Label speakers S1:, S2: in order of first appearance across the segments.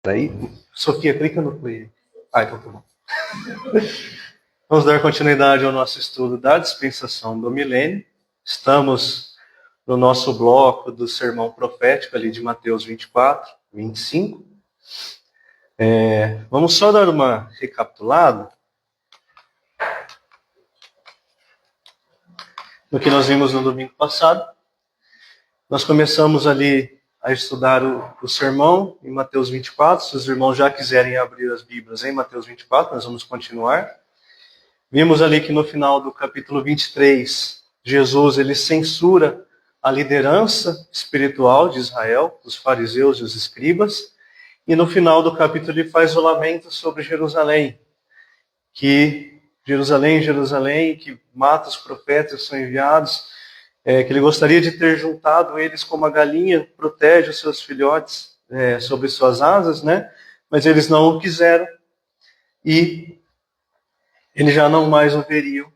S1: Daí, Sofia, clica no play. Então tá bom. Vamos dar continuidade ao nosso estudo da dispensação do milênio. Estamos no nosso bloco do sermão profético ali de Mateus 24, 25. Vamos só dar uma recapitulada no que nós vimos no domingo passado. Nós começamos ali a estudar o sermão em Mateus 24. Se os irmãos já quiserem abrir as Bíblias em Mateus 24, nós vamos continuar. Vimos ali que no final do capítulo 23, Jesus ele censura a liderança espiritual de Israel, os fariseus e os escribas. E no final do capítulo ele faz o lamento sobre Jerusalém, que Jerusalém, que mata os profetas que são enviados, que ele gostaria de ter juntado eles como a galinha protege os seus filhotes sobre suas asas, né? Mas eles não o quiseram e eles já não mais o veriam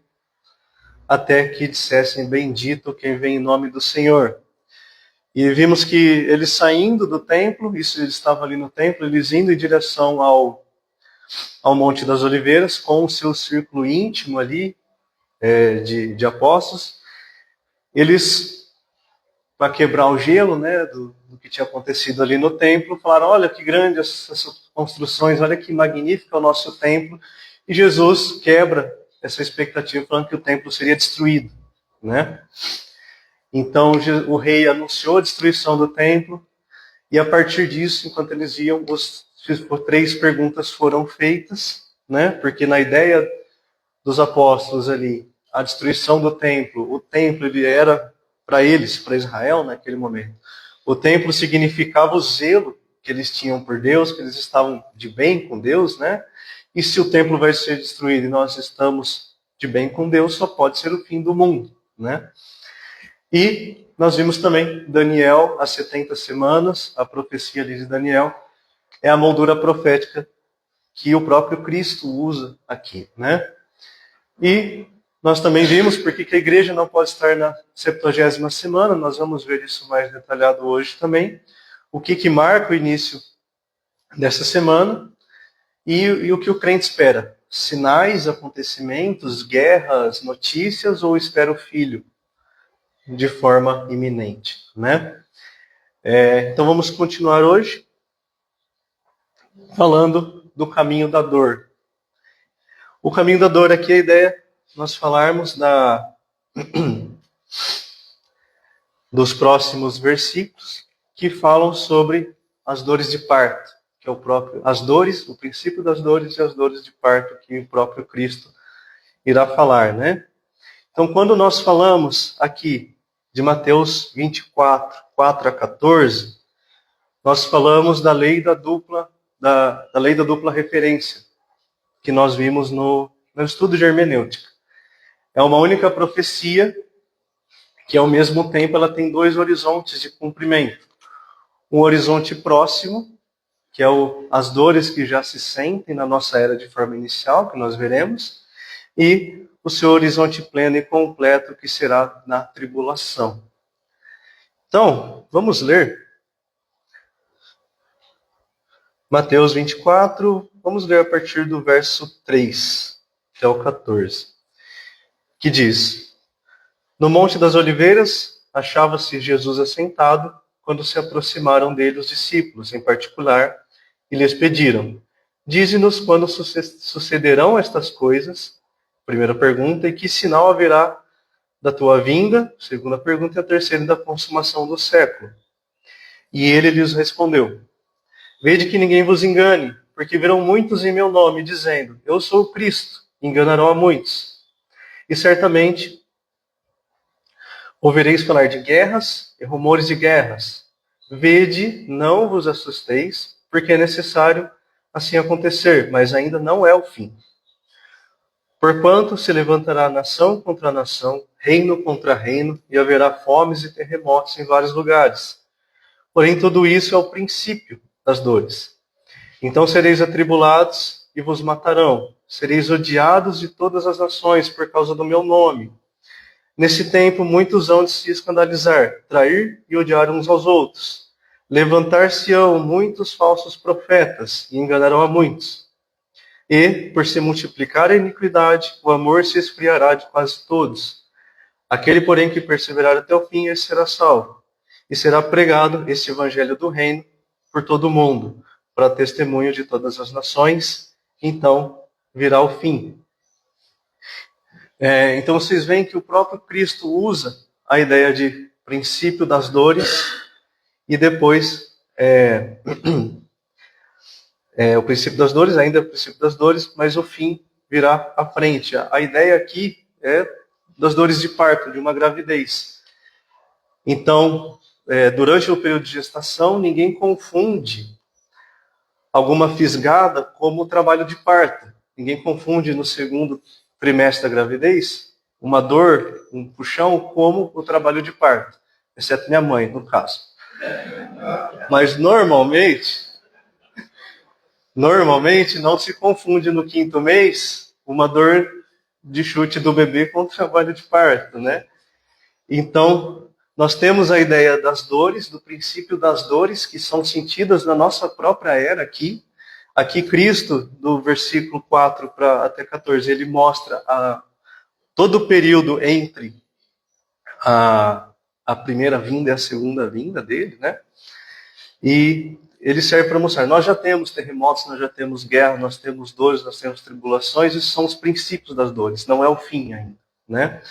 S1: até que dissessem bendito quem vem em nome do Senhor. E vimos que eles saindo do templo, isso eles estavam ali no templo, eles indo em direção ao Monte das Oliveiras com o seu círculo íntimo ali de apóstolos. Eles, para quebrar o gelo, né, do que tinha acontecido ali no templo, falaram, olha que grande essas construções, olha que magnífico é o nosso templo. E Jesus quebra essa expectativa, falando que o templo seria destruído, né? Então o rei anunciou a destruição do templo, e a partir disso, enquanto eles iam, três perguntas foram feitas, né? Porque na ideia dos apóstolos ali, a destruição do templo, o templo ele era para eles, para Israel naquele momento. O templo significava o zelo que eles tinham por Deus, que eles estavam de bem com Deus, né? E se o templo vai ser destruído e nós estamos de bem com Deus, só pode ser o fim do mundo, né? E nós vimos também Daniel, as 70 semanas, a profecia ali de Daniel, é a moldura profética que o próprio Cristo usa aqui, né? E nós também vimos porque que a igreja não pode estar na 70ª semana, nós vamos ver isso mais detalhado hoje também, o que marca o início dessa semana e o que o crente espera, sinais, acontecimentos, guerras, notícias, ou espera o Filho de forma iminente, né? Então vamos continuar hoje falando do caminho da dor. O caminho da dor aqui, a ideia é nós falarmos dos próximos versículos que falam sobre as dores de parto, que é o princípio das dores e as dores de parto que o próprio Cristo irá falar, né? Então, quando nós falamos aqui de Mateus 24, 4 a 14, nós falamos da lei da dupla referência, que nós vimos no estudo de hermenêutica. É uma única profecia que, ao mesmo tempo, ela tem dois horizontes de cumprimento. Um horizonte próximo, que é as dores que já se sentem na nossa era de forma inicial, que nós veremos, e o seu horizonte pleno e completo, que será na tribulação. Então, vamos ler Mateus 24, vamos ler a partir do verso 3 até o 14, que diz: No Monte das Oliveiras achava-se Jesus assentado, quando se aproximaram dele os discípulos, em particular, e lhes pediram: Dize-nos quando sucederão estas coisas. Primeira pergunta, e que sinal haverá da tua vinda? Segunda pergunta, e a terceira, da consumação do século. E ele lhes respondeu: Vede que ninguém vos engane, porque virão muitos em meu nome, dizendo: Eu sou o Cristo, enganarão a muitos. E certamente ouvireis falar de guerras e rumores de guerras. Vede, não vos assusteis, porque é necessário assim acontecer, mas ainda não é o fim. Porquanto se levantará nação contra nação, reino contra reino, e haverá fomes e terremotos em vários lugares. Porém, tudo isso é o princípio das dores. Então sereis atribulados e vos matarão. Sereis odiados de todas as nações por causa do meu nome. Nesse tempo, muitos hão de se escandalizar, trair e odiar uns aos outros. Levantar-se-ão muitos falsos profetas e enganarão a muitos. E, por se multiplicar a iniquidade, o amor se esfriará de quase todos. Aquele, porém, que perseverar até o fim, esse será salvo. E será pregado este evangelho do reino por todo o mundo, para testemunho de todas as nações. Então virá o fim. Então vocês veem que o próprio Cristo usa a ideia de princípio das dores e depois o princípio das dores, ainda é o princípio das dores, mas o fim virá à frente. A ideia aqui é das dores de parto, de uma gravidez. Então, durante o período de gestação, ninguém confunde alguma fisgada como trabalho de parto. Ninguém confunde no segundo trimestre da gravidez uma dor, um puxão, como o trabalho de parto. Exceto minha mãe, no caso. Mas normalmente não se confunde no quinto mês uma dor de chute do bebê com o trabalho de parto, né? Então, nós temos a ideia das dores, do princípio das dores, que são sentidas na nossa própria era aqui. Aqui Cristo, do versículo 4 até 14, ele mostra todo o período entre a primeira vinda e a segunda vinda dele, né? E ele serve para mostrar, nós já temos terremotos, nós já temos guerra, nós temos dores, nós temos tribulações, isso são os princípios das dores, não é o fim ainda, né?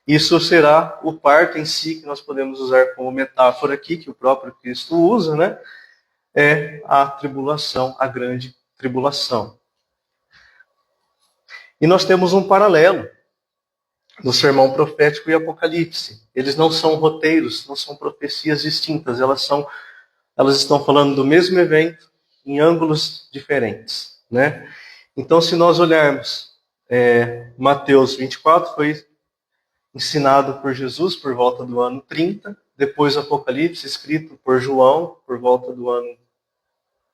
S1: Isso será o parto em si, que nós podemos usar como metáfora aqui, que o próprio Cristo usa, né? É a tribulação, a grande tribulação. E nós temos um paralelo no sermão profético e Apocalipse. Eles não são roteiros, não são profecias distintas, elas estão falando do mesmo evento em ângulos diferentes, né? Então, se nós olharmos Mateus 24, foi ensinado por Jesus por volta do ano 30, depois Apocalipse, escrito por João, por volta do ano,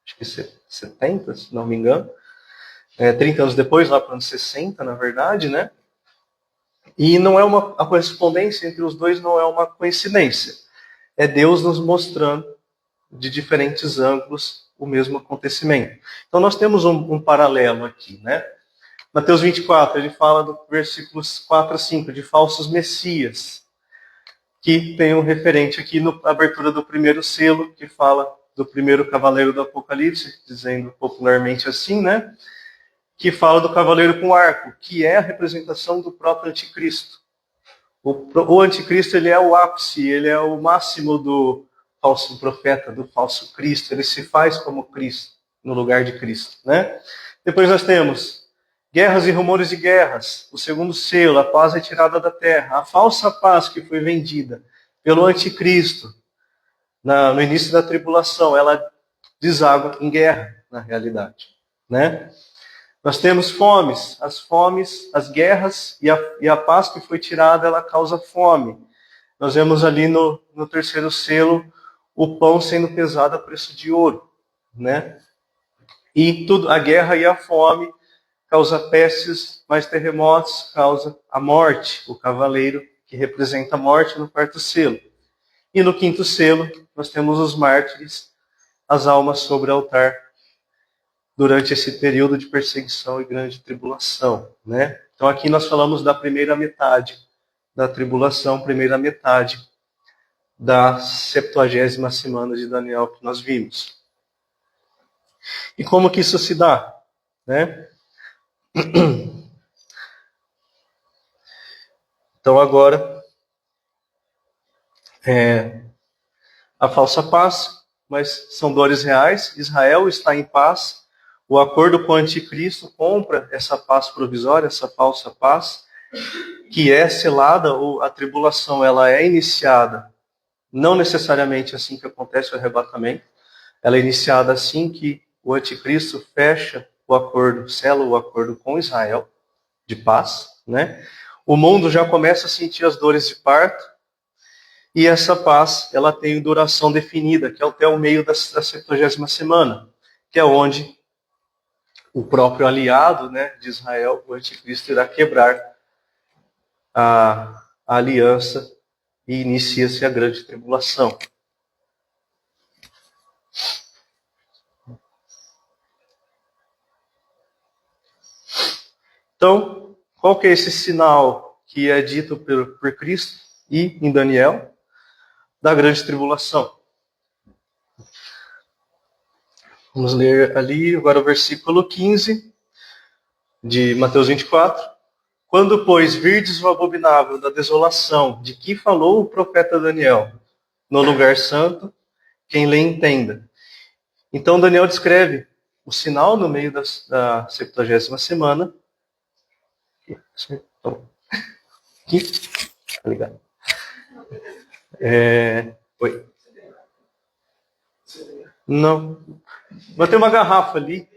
S1: acho que 70, se não me engano, 30 anos depois, lá para o ano 60, na verdade, né? E não é a correspondência entre os dois não é uma coincidência. É Deus nos mostrando de diferentes ângulos o mesmo acontecimento. Então nós temos um paralelo aqui, né? Mateus 24, ele fala do versículos 4 a 5, de falsos messias, que tem um referente aqui na abertura do primeiro selo, que fala do primeiro cavaleiro do Apocalipse, dizendo popularmente assim, né? Que fala do cavaleiro com arco, que é a representação do próprio anticristo. O anticristo, ele é o ápice, ele é o máximo do falso profeta, do falso Cristo. Ele se faz como Cristo, no lugar de Cristo, né? Depois nós temos guerras e rumores de guerras, o segundo selo, a paz retirada da terra, a falsa paz que foi vendida pelo anticristo no início da tribulação, ela deságua em guerra, na realidade, né? Nós temos fomes, as guerras e a paz que foi tirada, ela causa fome. Nós vemos ali no terceiro selo o pão sendo pesado a preço de ouro, né? E a guerra e a fome causa pestes, mais terremotos, causa a morte, o cavaleiro que representa a morte no quarto selo. E no quinto selo, nós temos os mártires, as almas sobre o altar, durante esse período de perseguição e grande tribulação, né? Então aqui nós falamos da primeira metade da tribulação, primeira metade da 70ª semana de Daniel que nós vimos. E como que isso se dá, né? Então agora a falsa paz, mas são dores reais. Israel está em paz. O acordo com o anticristo compra essa paz provisória, essa falsa paz, que é selada, ou a tribulação ela é iniciada, não necessariamente assim que acontece o arrebatamento, ela é iniciada assim que o anticristo fecha o acordo, sela o acordo com Israel, de paz, né? O mundo já começa a sentir as dores de parto, e essa paz ela tem duração definida, que é até o meio da 70ª semana, que é onde o próprio aliado, né, de Israel, o anticristo, irá quebrar a aliança e inicia-se a grande tribulação. Então, qual que é esse sinal que é dito por Cristo e em Daniel? Da grande tribulação. Vamos ler ali agora o versículo 15 de Mateus 24. Quando, pois, virdes o abominável da desolação, de que falou o profeta Daniel, no lugar santo, quem lê entenda. Então Daniel descreve o sinal no meio da 70ª semana. Aqui, tá ligado? Oi. Não. Mas tem uma garrafa ali.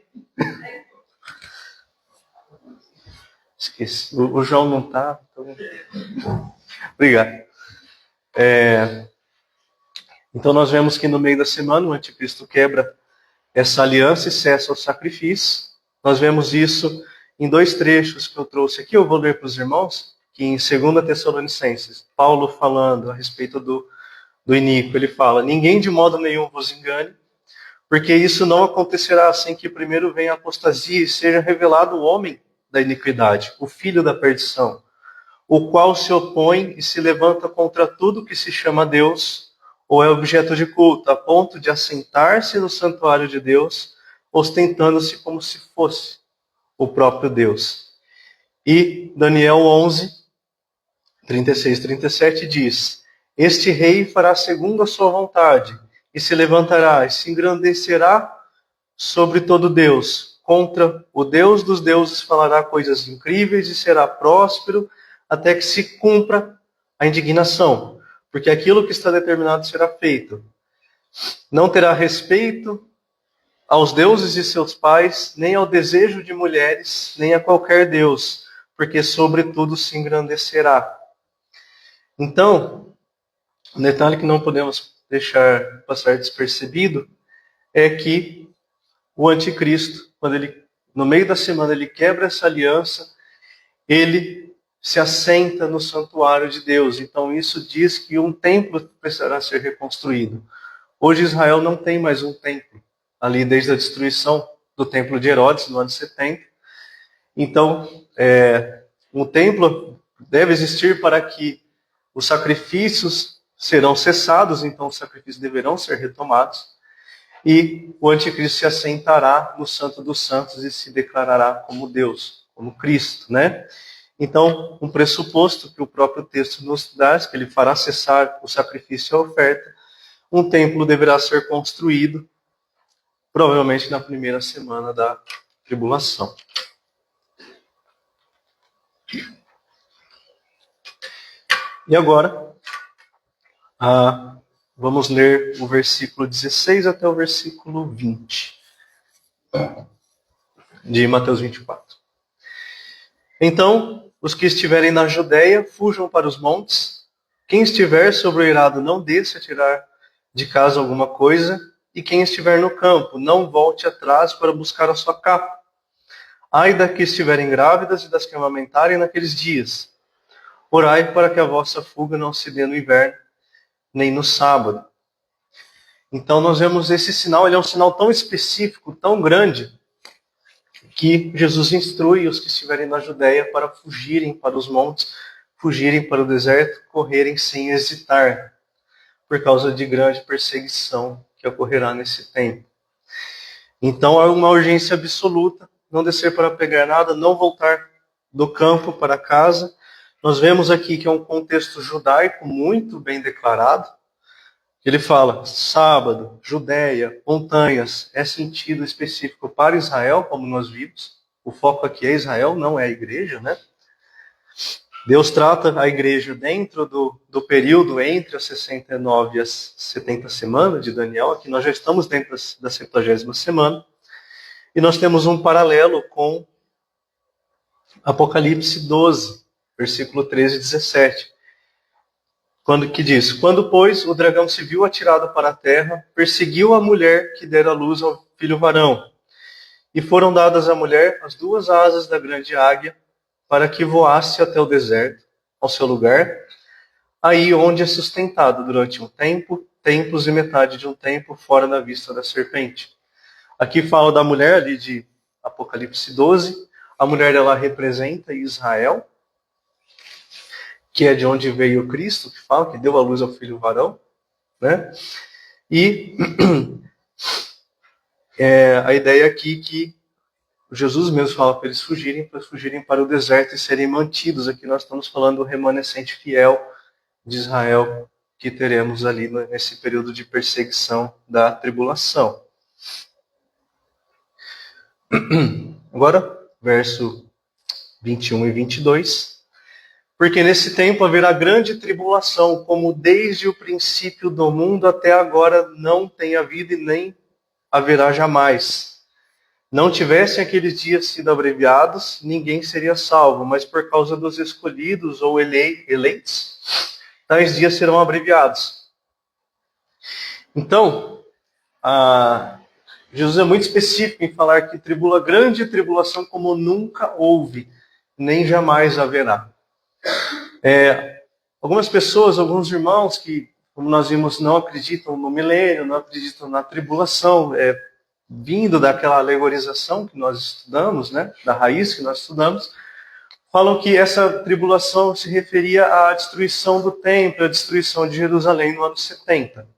S1: Esqueci. O João não tá. Então... Obrigado. Então nós vemos que no meio da semana o anticristo quebra essa aliança e cessa o sacrifício. Nós vemos isso em 2 trechos que eu trouxe aqui. Eu vou ler para os irmãos, que em 2 Tessalonicenses, Paulo falando a respeito do iníquo, ele fala: ninguém de modo nenhum vos engane, porque isso não acontecerá sem que primeiro venha a apostasia e seja revelado o homem da iniquidade, o filho da perdição, o qual se opõe e se levanta contra tudo que se chama Deus ou é objeto de culto, a ponto de assentar-se no santuário de Deus, ostentando-se como se fosse o próprio Deus. E Daniel 11, 36, 37 diz: este rei fará segundo a sua vontade, e se levantará e se engrandecerá sobre todo Deus. Contra o Deus dos deuses falará coisas incríveis e será próspero até que se cumpra a indignação, porque aquilo que está determinado será feito. Não terá respeito aos deuses de seus pais, nem ao desejo de mulheres, nem a qualquer deus, porque sobretudo se engrandecerá. Então, um detalhe que não podemos deixar passar despercebido é que o anticristo, quando ele, no meio da semana, ele quebra essa aliança, ele se assenta no santuário de Deus. Então isso diz que um templo precisará ser reconstruído. Hoje Israel não tem mais um templo, ali desde a destruição do templo de Herodes, no ano 70. Então, um templo deve existir para que os sacrifícios serão cessados, então os sacrifícios deverão ser retomados, e o anticristo se assentará no Santo dos Santos e se declarará como Deus, como Cristo, né? Então, um pressuposto que o próprio texto nos dá, que ele fará cessar o sacrifício e a oferta, um templo deverá ser construído, provavelmente na primeira semana da tribulação. E agora, vamos ler o versículo 16 até o versículo 20 de Mateus 24. Então, os que estiverem na Judeia, fujam para os montes. Quem estiver sobre o eirado, não desça a tirar de casa alguma coisa. E quem estiver no campo, não volte atrás para buscar a sua capa. Ai das que estiverem grávidas e das que amamentarem naqueles dias. Orai para que a vossa fuga não se dê no inverno, nem no sábado. Então nós vemos esse sinal, ele é um sinal tão específico, tão grande, que Jesus instrui os que estiverem na Judéia para fugirem para os montes, fugirem para o deserto, correrem sem hesitar, por causa de grande perseguição que ocorrerá nesse tempo. Então há uma urgência absoluta, não descer para pegar nada, não voltar do campo para casa. Nós vemos aqui que é um contexto judaico muito bem declarado. Ele fala sábado, Judéia, montanhas, é sentido específico para Israel, como nós vimos. O foco aqui é Israel, não é a igreja, né? Deus trata a igreja dentro do período entre as 69 e as 70 semanas de Daniel. Aqui nós já estamos dentro da 70ª semana. E nós temos um paralelo com Apocalipse 12, versículo 13 e 17. Que diz: quando, pois, o dragão se viu atirado para a terra, perseguiu a mulher que dera luz ao filho varão. E foram dadas à mulher as 2 asas da grande águia, para que voasse até o deserto, ao seu lugar, aí onde é sustentado durante um tempo, tempos e metade de um tempo, fora da vista da serpente. Aqui fala da mulher ali de Apocalipse 12. A mulher, ela representa Israel, que é de onde veio Cristo, que fala que deu à luz ao filho varão, né? E a ideia aqui que Jesus mesmo fala para eles fugirem para o deserto e serem mantidos. Aqui nós estamos falando do remanescente fiel de Israel que teremos ali nesse período de perseguição da tribulação. Agora, verso 21 e 22. Porque nesse tempo haverá grande tribulação, como desde o princípio do mundo até agora não tem havido e nem haverá jamais. Não tivessem aqueles dias sido abreviados, ninguém seria salvo, mas por causa dos escolhidos ou eleitos, tais dias serão abreviados. Então, Jesus é muito específico em falar que grande tribulação como nunca houve, nem jamais haverá. Algumas pessoas, alguns irmãos que, como nós vimos, não acreditam no milênio, não acreditam na tribulação, vindo daquela alegorização que nós estudamos, né, da raiz que nós estudamos, falam que essa tribulação se referia à destruição do templo, à destruição de Jerusalém no ano 70.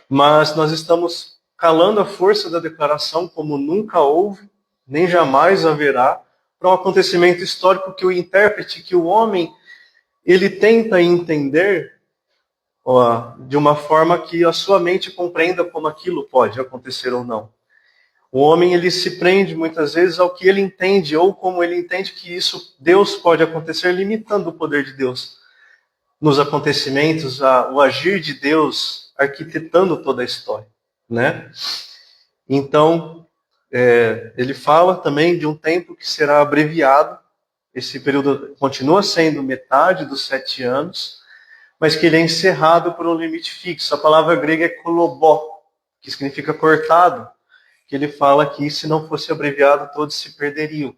S1: Mas nós estamos calando a força da declaração como nunca houve, nem jamais haverá, para um acontecimento histórico que o intérprete, que o homem, ele tenta entender de uma forma que a sua mente compreenda como aquilo pode acontecer ou não. O homem, ele se prende muitas vezes ao que ele entende, ou como ele entende que isso, Deus pode acontecer, limitando o poder de Deus nos acontecimentos, o agir de Deus arquitetando toda a história, né? Então, ele fala também de um tempo que será abreviado. Esse período continua sendo metade dos 7 anos, mas que ele é encerrado por um limite fixo. A palavra grega é kolobó, que significa cortado, que ele fala que se não fosse abreviado, todos se perderiam.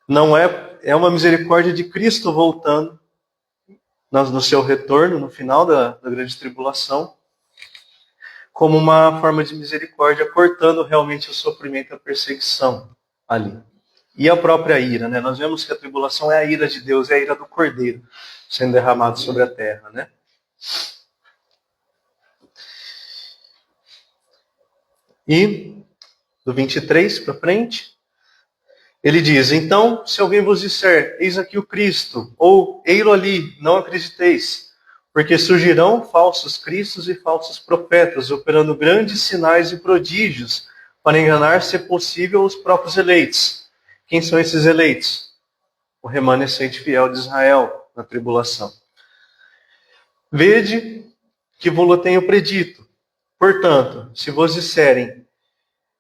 S1: Não é uma misericórdia de Cristo voltando no seu retorno, no final da grande tribulação, como uma forma de misericórdia, cortando realmente o sofrimento e a perseguição ali. E a própria ira, né? Nós vemos que a tribulação é a ira de Deus, é a ira do Cordeiro sendo derramado sobre a terra, né? E do 23 para frente, ele diz: então, se alguém vos disser, eis aqui o Cristo, ou ei-lo ali, não acrediteis, porque surgirão falsos cristos e falsos profetas, operando grandes sinais e prodígios, para enganar, se possível, os próprios eleitos. Quem são esses eleitos? O remanescente fiel de Israel na tribulação. Vede que vos tenho predito. Portanto, se vos disserem,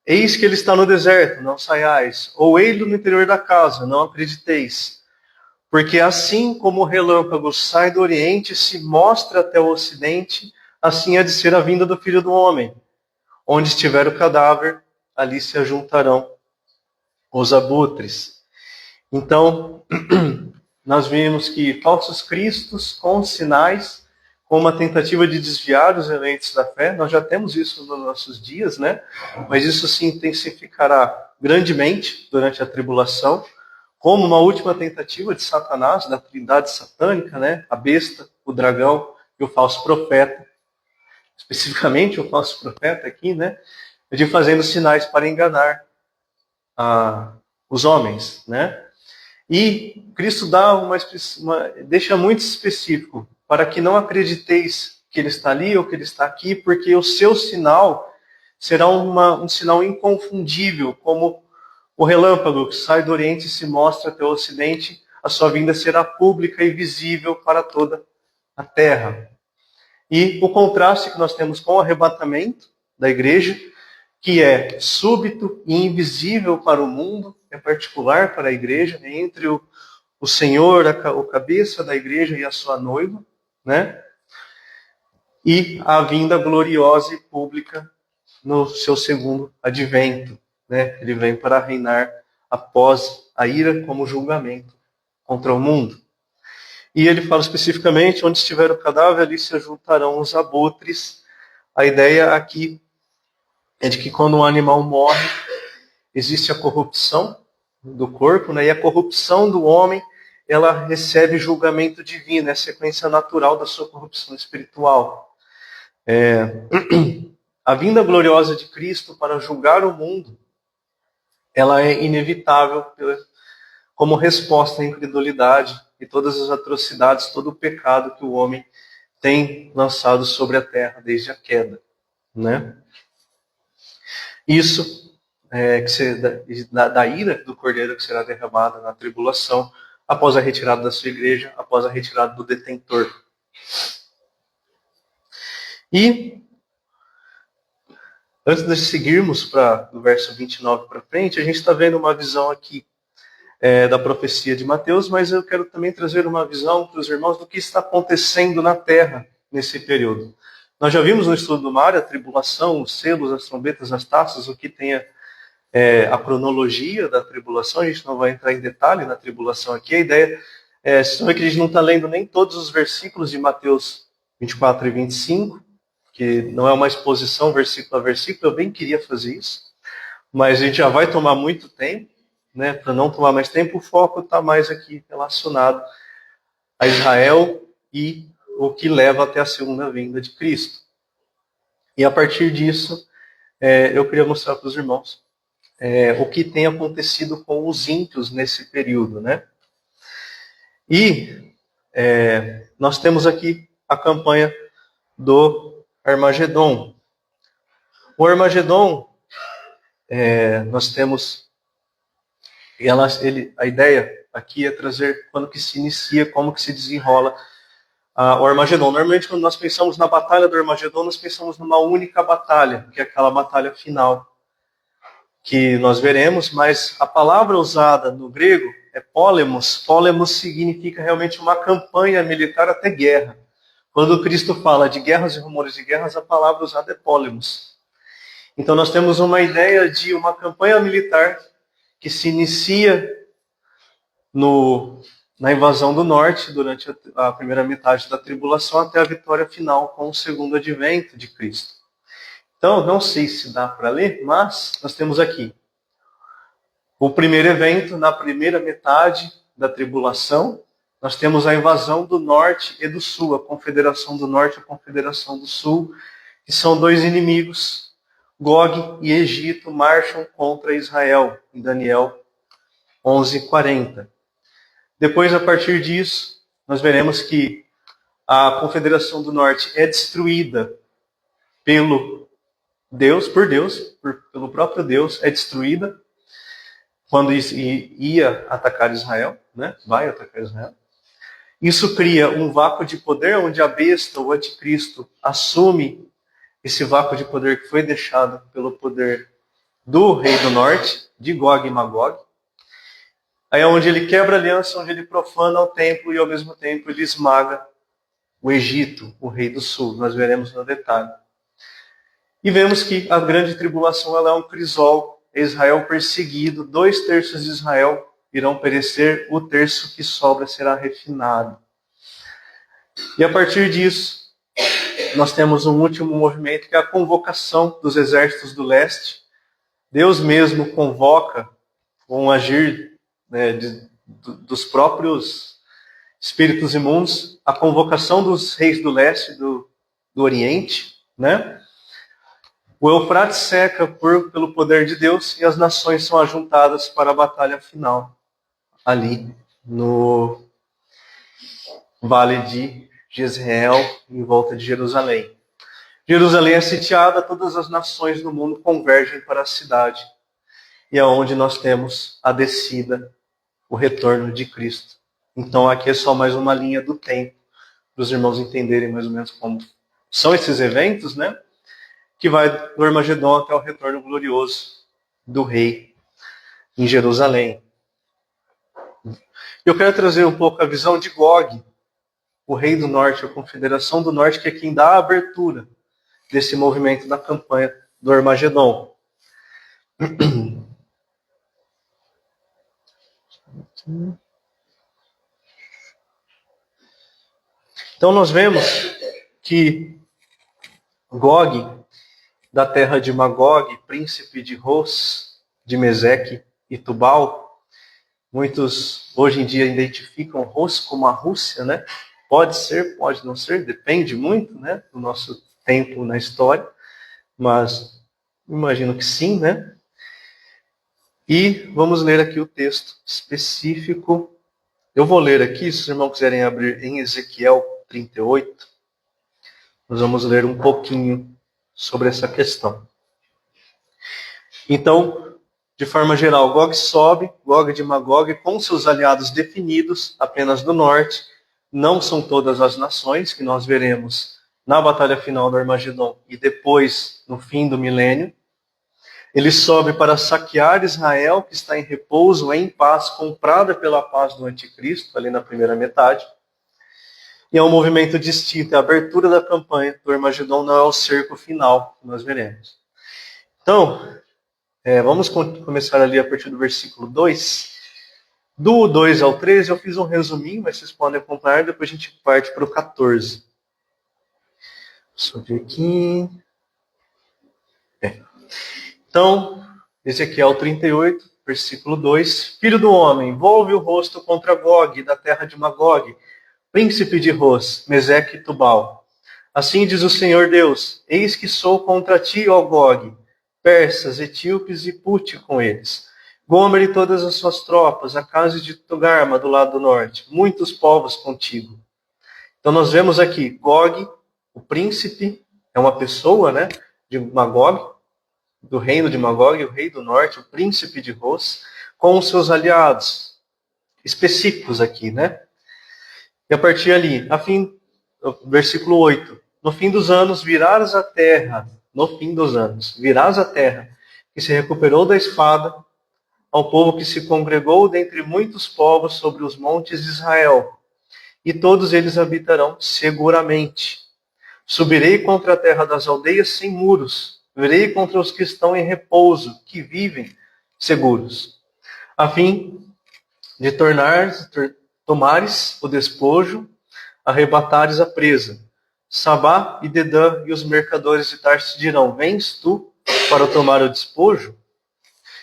S1: eis que ele está no deserto, não saiais, ou ei-lo no interior da casa, não acrediteis. Porque assim como o relâmpago sai do oriente e se mostra até o ocidente, assim há de ser a vinda do Filho do Homem. Onde estiver o cadáver, ali se ajuntarão os abutres. Então, nós vimos que falsos cristos com sinais, com uma tentativa de desviar os eleitos da fé, nós já temos isso nos nossos dias, né? Mas isso se intensificará grandemente durante a tribulação, como uma última tentativa de Satanás, da trindade satânica, né? A besta, o dragão e o falso profeta, especificamente o falso profeta aqui, né? De fazendo sinais para enganar os homens, né? E Cristo dá deixa muito específico, para que não acrediteis que ele está ali ou que ele está aqui, porque o seu sinal será um sinal inconfundível, como o relâmpago que sai do Oriente e se mostra até o Ocidente, a sua vinda será pública e visível para toda a terra. E o contraste que nós temos com o arrebatamento da igreja, que é súbito e invisível para o mundo, é particular para a igreja, entre o Senhor, o cabeça da igreja e a sua noiva, né? E a vinda gloriosa e pública no seu segundo advento, né? Ele vem para reinar após a ira como julgamento contra o mundo. E ele fala especificamente, onde estiver o cadáver, ali se juntarão os abutres. A ideia aqui é de que quando um animal morre, existe a corrupção do corpo, né? E a corrupção do homem, ela recebe julgamento divino, é a sequência natural da sua corrupção espiritual. A vinda gloriosa de Cristo para julgar o mundo, ela é inevitável como resposta à incredulidade e todas as atrocidades, todo o pecado que o homem tem lançado sobre a terra desde a queda, né? Isso da ira do Cordeiro que será derramada na tribulação, após a retirada da sua igreja, após a retirada do detentor. E antes de seguirmos do verso 29 para frente, a gente está vendo uma visão aqui da profecia de Mateus, mas eu quero também trazer uma visão para os irmãos do que está acontecendo na terra nesse período. Nós já vimos no estudo do Mário a tribulação, os selos, as trombetas, as taças, o que tem a cronologia da tribulação. A gente não vai entrar em detalhe na tribulação aqui. A ideia é que a gente não está lendo nem todos os versículos de Mateus 24 e 25, que não é uma exposição versículo a versículo. Eu bem queria fazer isso, mas a gente já vai tomar muito tempo, né? Para não tomar mais tempo, o foco está mais aqui relacionado a Israel e o que leva até a segunda vinda de Cristo. E a partir disso, eu queria mostrar para os irmãos o que tem acontecido com os ímpios nesse período, né? E nós temos aqui a campanha do Armagedon. O Armagedon, nós temos... a ideia aqui é trazer quando que se inicia, como que se desenrola o Armagedon. Normalmente, quando nós pensamos na batalha do Armagedon, nós pensamos numa única batalha, que é aquela batalha final, que nós veremos, mas a palavra usada no grego é polemos. Polemos significa realmente uma campanha militar até guerra. Quando Cristo fala de guerras e rumores de guerras, a palavra usada é polemos. Então nós temos uma ideia de uma campanha militar que se inicia na invasão do norte durante a primeira metade da tribulação até a vitória final com o segundo advento de Cristo. Então, não sei se dá para ler, mas nós temos aqui o primeiro evento na primeira metade da tribulação. Nós temos a invasão do norte e do sul, a confederação do norte e a confederação do sul, que são dois inimigos. Gog e Egito marcham contra Israel, em Daniel 11:40. Depois, a partir disso, nós veremos que a confederação do norte é destruída pelo próprio Deus, é destruída quando ia atacar Israel, né? Vai atacar Israel. Isso cria um vácuo de poder onde a besta, o anticristo, assume esse vácuo de poder que foi deixado pelo poder do rei do norte, de Gog e Magog. Aí é onde ele quebra a aliança, onde ele profana o templo e ao mesmo tempo ele esmaga o Egito, o rei do sul. Nós veremos no detalhe. E vemos que a grande tribulação ela é um crisol, Israel perseguido, 2/3 de Israel irão perecer, o terço que sobra será refinado. E a partir disso, nós temos um último movimento, que é a convocação dos exércitos do leste. Deus mesmo convoca um agir dos próprios espíritos imundos, a convocação dos reis do leste, do oriente, né? O Eufrates seca pelo poder de Deus e as nações são ajuntadas para a batalha final, ali no vale de Jezreel, em volta de Jerusalém. Jerusalém é sitiada, todas as nações do mundo convergem para a cidade. E é onde nós temos a descida, o retorno de Cristo. Então aqui é só mais uma linha do tempo, para os irmãos entenderem mais ou menos como são esses eventos, né? Que vai do Armagedon até o retorno glorioso do rei em Jerusalém. Eu quero trazer um pouco a visão de Gog, o rei do norte, a confederação do norte, que é quem dá a abertura desse movimento da campanha do Armagedon. Então nós vemos que Gog, da terra de Magog, príncipe de Ros, de Meseque e Tubal. Muitos hoje em dia identificam Rus como a Rússia, né? Pode ser, pode não ser, depende muito, né, do nosso tempo na história, mas imagino que sim, né? E vamos ler aqui o texto específico. Eu vou ler aqui, se os irmãos quiserem abrir em Ezequiel 38, nós vamos ler um pouquinho sobre essa questão. Então, de forma geral, Gog sobe, Gog de Magog, com seus aliados definidos, apenas do norte. Não são todas as nações, que nós veremos na batalha final do Armagedon e depois no fim do milênio. Ele sobe para saquear Israel, que está em repouso, em paz, comprada pela paz do anticristo, ali na primeira metade. E é um movimento distinto, a abertura da campanha do Armagedon não é o cerco final, que nós veremos. Então, vamos começar ali a partir do versículo 2. Do 2 ao 13 eu fiz um resuminho, mas vocês podem acompanhar, depois a gente parte para o 14. Deixa eu ver aqui. Então, Ezequiel 38, versículo 2. Filho do homem, volve o rosto contra Gog, da terra de Magog, príncipe de Ros, Meseque e Tubal. Assim diz o Senhor Deus, eis que sou contra ti, ó Gog, persas, etíopes e Pute com eles. Gomer e todas as suas tropas, a casa de Togarma do lado do norte, muitos povos contigo. Então nós vemos aqui, Gog, o príncipe, é uma pessoa, né, de Magog, do reino de Magog, o rei do norte, o príncipe de Ros, com os seus aliados, específicos aqui, né? E a partir ali, versículo 8, no fim dos anos virás a terra, que se recuperou da espada, ao povo que se congregou dentre muitos povos sobre os montes de Israel, e todos eles habitarão seguramente. Subirei contra a terra das aldeias sem muros, virei contra os que estão em repouso, que vivem seguros, a fim de tomares o despojo, arrebatares a presa. Sabá e Dedã e os mercadores de Tarsis dirão, vens tu para tomar o despojo?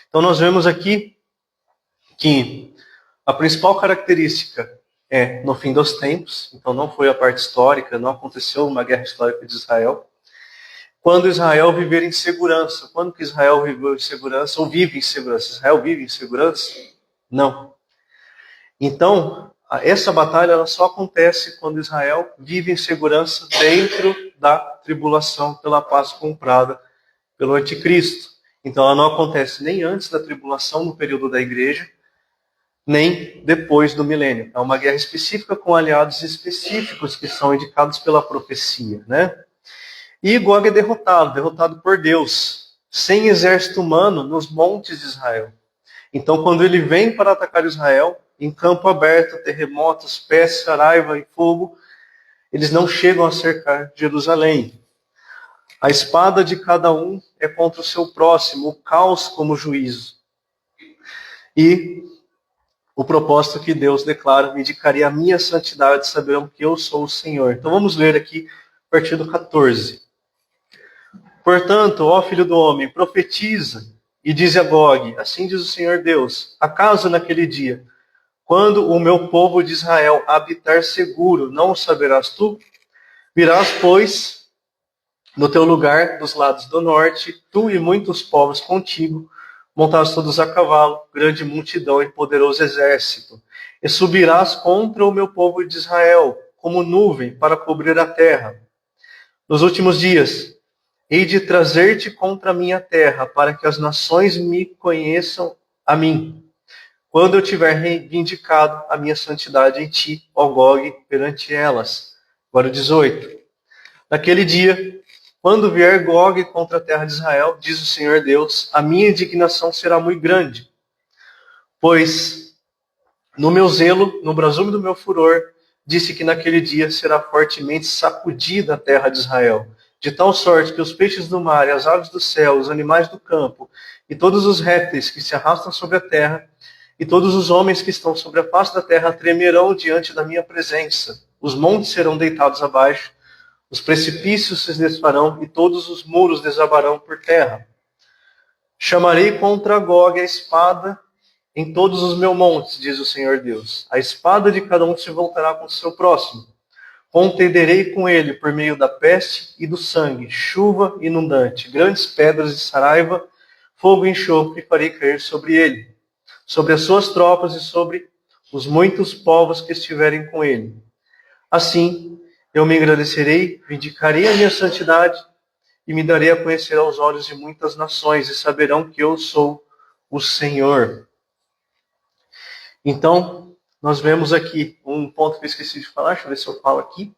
S1: Então nós vemos aqui que a principal característica é no fim dos tempos, então não foi a parte histórica, não aconteceu uma guerra histórica de Israel. Quando Israel viver em segurança. Quando que Israel viveu em segurança ou vive em segurança? Israel vive em segurança? Não. Então, essa batalha ela só acontece quando Israel vive em segurança dentro da tribulação pela paz comprada pelo anticristo. Então, ela não acontece nem antes da tribulação, no período da igreja, nem depois do milênio. É uma guerra específica com aliados específicos que são indicados pela profecia, né? E Gog é derrotado por Deus, sem exército humano nos montes de Israel. Então, quando ele vem para atacar Israel, em campo aberto, terremotos, peste, saraiva e fogo, eles não chegam a cercar Jerusalém. A espada de cada um é contra o seu próximo, o caos como juízo. E o propósito que Deus declara, me indicaria a minha santidade, saberão que eu sou o Senhor. Então vamos ler aqui a partir do 14. Portanto, ó filho do homem, profetiza e diz a Gog, assim diz o Senhor Deus, acaso naquele dia, quando o meu povo de Israel habitar seguro, não o saberás tu? Virás, pois, no teu lugar dos lados do norte, tu e muitos povos contigo, montados todos a cavalo, grande multidão e poderoso exército. E subirás contra o meu povo de Israel, como nuvem para cobrir a terra. Nos últimos dias, hei de trazer-te contra a minha terra, para que as nações me conheçam a mim. Quando eu tiver reivindicado a minha santidade em ti, ó Gog, perante elas. Agora o 18. Naquele dia, quando vier Gog contra a terra de Israel, diz o Senhor Deus, a minha indignação será muito grande. Pois, no meu zelo, no brasume do meu furor, disse que naquele dia será fortemente sacudida a terra de Israel, de tal sorte que os peixes do mar e as aves do céu, os animais do campo, e todos os répteis que se arrastam sobre a terra, e todos os homens que estão sobre a face da terra tremerão diante da minha presença. Os montes serão deitados abaixo, os precipícios se desfarão, e todos os muros desabarão por terra. Chamarei contra Gog a espada em todos os meus montes, diz o Senhor Deus. A espada de cada um se voltará contra o seu próximo. Contenderei com ele por meio da peste e do sangue, chuva inundante, grandes pedras de saraiva, fogo e enxofre farei cair sobre ele, sobre as suas tropas e sobre os muitos povos que estiverem com ele. Assim, eu me agradecerei, vindicarei a minha santidade e me darei a conhecer aos olhos de muitas nações e saberão que eu sou o Senhor. Então, nós vemos aqui um ponto que eu esqueci de falar, deixa eu ver se eu falo aqui.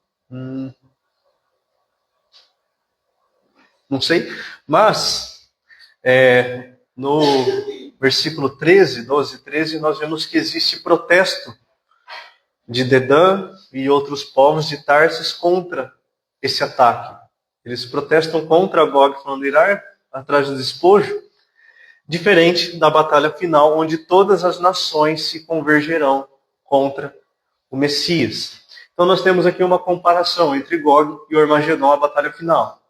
S1: Não sei, mas no versículo 13, 12 e 13, nós vemos que existe protesto de Dedã e outros povos de Tarsis contra esse ataque. Eles protestam contra Gog, falando irá atrás do despojo, diferente da batalha final, onde todas as nações se convergerão contra o Messias. Então nós temos aqui uma comparação entre Gog e o Armagedon, a batalha final.